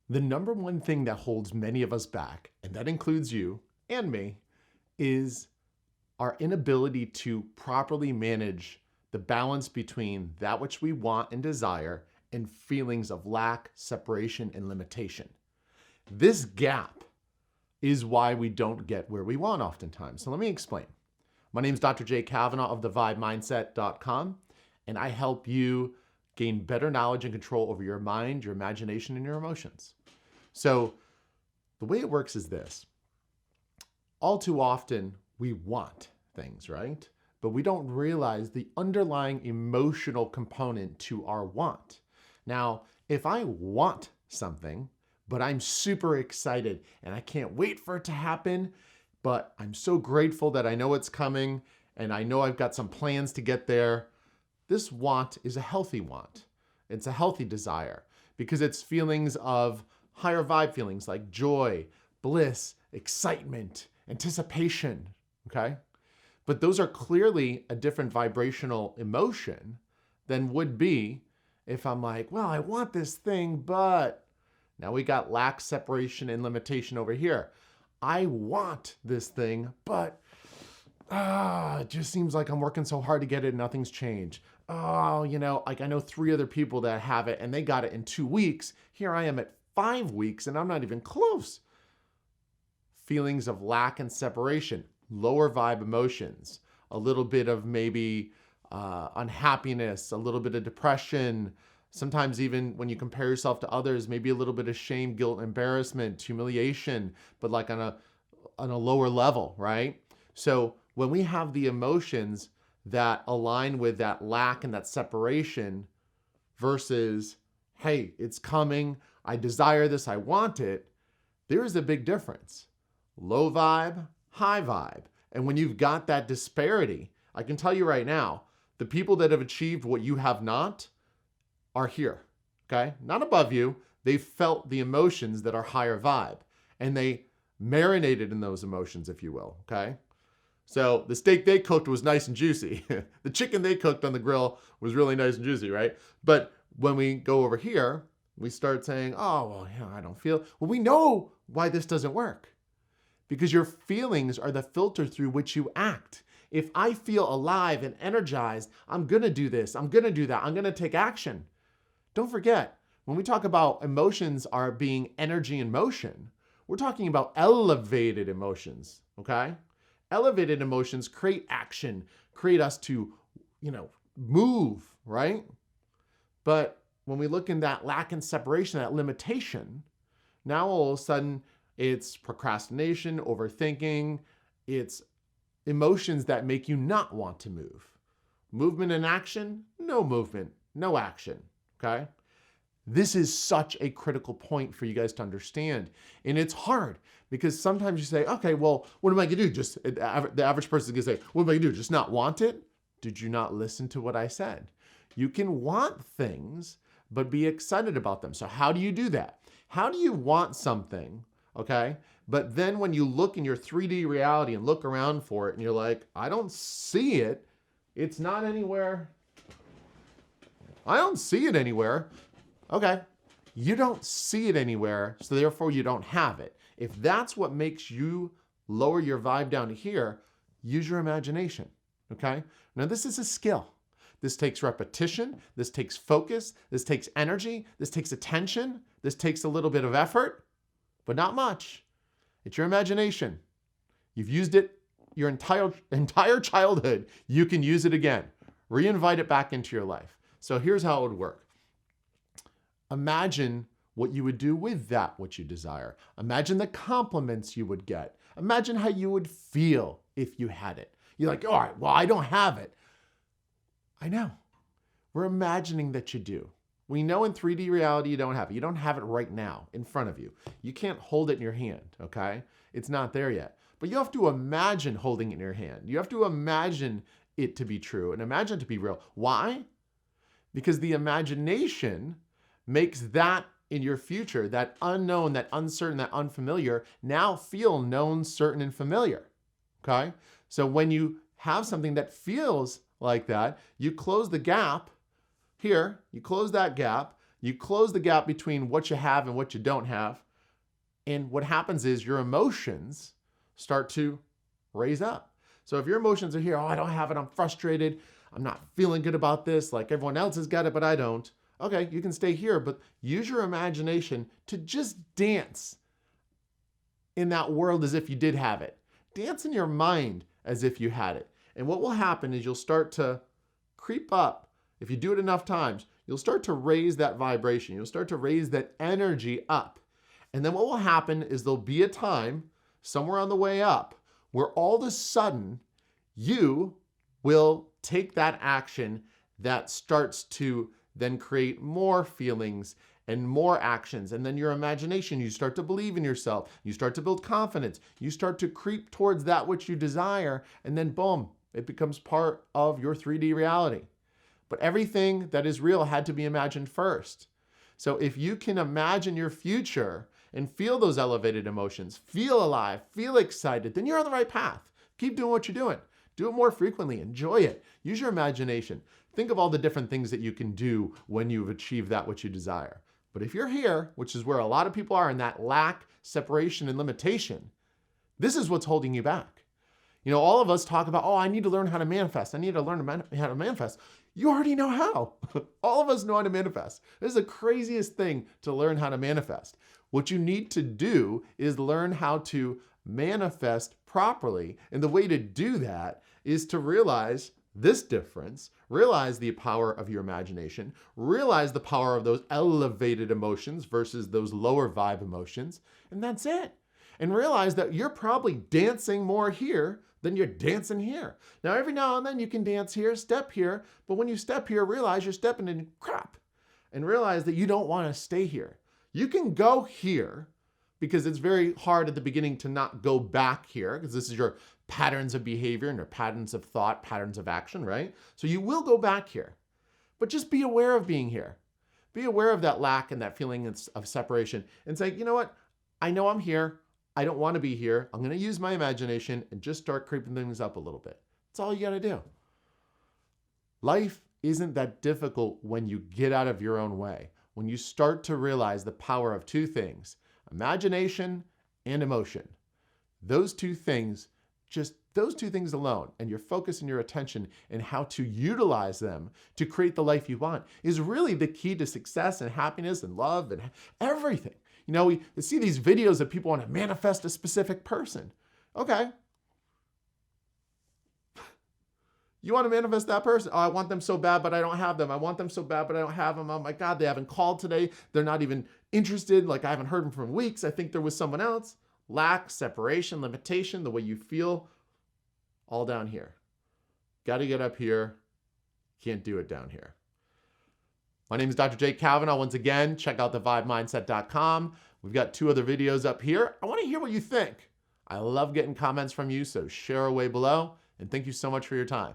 The number one thing that holds many of us back, and that includes you and me, is our inability to properly manage the balance between that which we want and desire and feelings of lack, separation, and limitation. This gap is why we don't get where we want oftentimes. So let me explain. My name is Dr. Jay Kavanaugh of thevibemindset.com, and I help you gain better knowledge and control over your mind, your imagination, and your emotions. So the way it works is this. All too often, we want things, right? But we don't realize the underlying emotional component to our want. Now, if I want something, but I'm super excited and I can't wait for it to happen, but I'm so grateful that I know it's coming and I know I've got some plans to get there, this want is a healthy want. It's a healthy desire because it's feelings of higher vibe feelings like joy, bliss, excitement, anticipation, okay? But those are clearly a different vibrational emotion than would be if I'm like, well, I want this thing, but now we got lack, separation, and limitation over here. I want this thing, but it just seems like I'm working so hard to get it and nothing's changed. Oh, like I know 3 other people that have it and they got it in 2 weeks. Here I am at 5 weeks and I'm not even close. Feelings of lack and separation, lower vibe emotions, a little bit of maybe unhappiness, a little bit of depression, sometimes even when you compare yourself to others, maybe a little bit of shame, guilt, embarrassment, humiliation, but like on a lower level, right? So when we have the emotions that align with that lack and that separation versus, hey, it's coming, I desire this, I want it, there is a big difference. Low vibe, high vibe. And when you've got that disparity, I can tell you right now, the people that have achieved what you have not are here, okay? Not above you. They felt the emotions that are higher vibe and they marinated in those emotions, if you will, okay? So the steak they cooked was nice and juicy. The chicken they cooked on the grill was really nice and juicy, right? But when we go over here, we start saying, oh, well, I don't feel. Well, we know why this doesn't work because your feelings are the filter through which you act. If I feel alive and energized, I'm going to do this. I'm going to do that. I'm going to take action. Don't forget, when we talk about emotions are being energy in motion, we're talking about elevated emotions, okay? Elevated emotions create action, create us to, move, right? But when we look in that lack and separation, that limitation, now all of a sudden it's procrastination, overthinking, it's emotions that make you not want to move. Movement and action, no movement, no action, okay? This is such a critical point for you guys to understand. And it's hard because sometimes you say, okay, well, what am I going to do? The average person is going to say, what am I going to do? Just not want it? Did you not listen to what I said? You can want things, but be excited about them. So how do you do that? How do you want something, okay? But then when you look in your 3D reality and look around for it and you're like, I don't see it. It's not anywhere. I don't see it anywhere. Okay, you don't see it anywhere, so therefore you don't have it. If that's what makes you lower your vibe down to here, use your imagination, okay? Now this is a skill. This takes repetition, this takes focus, this takes energy, this takes attention, this takes a little bit of effort, but not much. It's your imagination. You've used it your entire childhood. You can use it again. Reinvite it back into your life. So here's how it would work. Imagine what you would do with that which you desire. Imagine the compliments you would get. Imagine how you would feel if you had it. You're like, all right, well, I don't have it. I know. We're imagining that you do. We know in 3D reality you don't have it. You don't have it right now in front of you. You can't hold it in your hand, okay? It's not there yet. But you have to imagine holding it in your hand. You have to imagine it to be true and imagine it to be real. Why? Because the imagination makes that in your future, that unknown, that uncertain, that unfamiliar, now feel known, certain, and familiar, okay? So when you have something that feels like that, you close the gap here, you close that gap, You close the gap between what you have and what you don't have. And what happens is your emotions start to raise up. So if your emotions are here, oh, I don't have it, I'm frustrated, I'm not feeling good about this, like everyone else has got it, but I don't. Okay, you can stay here, but use your imagination to just dance in that world as if you did have it. Dance in your mind as if you had it. And what will happen is you'll start to creep up. If you do it enough times, you'll start to raise that vibration. You'll start to raise that energy up. And then what will happen is there'll be a time somewhere on the way up where all of a sudden you will take that action that starts to then create more feelings and more actions. And then your imagination, you start to believe in yourself. You start to build confidence. You start to creep towards that which you desire. And then boom, it becomes part of your 3D reality. But everything that is real had to be imagined first. So if you can imagine your future and feel those elevated emotions, feel alive, feel excited, then you're on the right path. Keep doing what you're doing. Do it more frequently. Enjoy it. Use your imagination. Think of all the different things that you can do when you've achieved that which you desire. But if you're here, which is where a lot of people are in that lack, separation, and limitation, this is what's holding you back. You know, all of us talk about, oh, I need to learn how to manifest. I need to learn how to manifest. You already know how. All of us know how to manifest. This is the craziest thing to learn how to manifest. What you need to do is learn how to manifest properly. And the way to do that is to realize this difference, realize the power of your imagination, realize the power of those elevated emotions versus those lower vibe emotions, and that's it. And realize that you're probably dancing more here than you're dancing here. Now, every now and then you can dance here, step here, but when you step here, realize you're stepping in crap and realize that you don't want to stay here. You can go here because it's very hard at the beginning to not go back here because this is your patterns of behavior and your patterns of thought, patterns of action, right? So you will go back here, but just be aware of being here. Be aware of that lack and that feeling of separation and say, you know what? I know I'm here. I don't want to be here. I'm going to use my imagination and just start creeping things up a little bit. That's all you got to do. Life isn't that difficult when you get out of your own way, when you start to realize the power of two things, imagination and emotion. Those two things, just those two things alone, and your focus and your attention and how to utilize them to create the life you want is really the key to success and happiness and love and everything. You know, we see these videos that people want to manifest a specific person. Okay. You want to manifest that person? Oh, I want them so bad, but I don't have them. I want them so bad, but I don't have them. Oh my God, they haven't called today. They're not even interested. Like I haven't heard them for weeks. I think they're with someone else. Lack, separation, limitation, the way you feel, all down here. Got to get up here. Can't do it down here. My name is Dr. Jake Kavanaugh. Once again, check out thevibemindset.com. We've got 2 other videos up here. I want to hear what you think. I love getting comments from you, so share away below. And thank you so much for your time.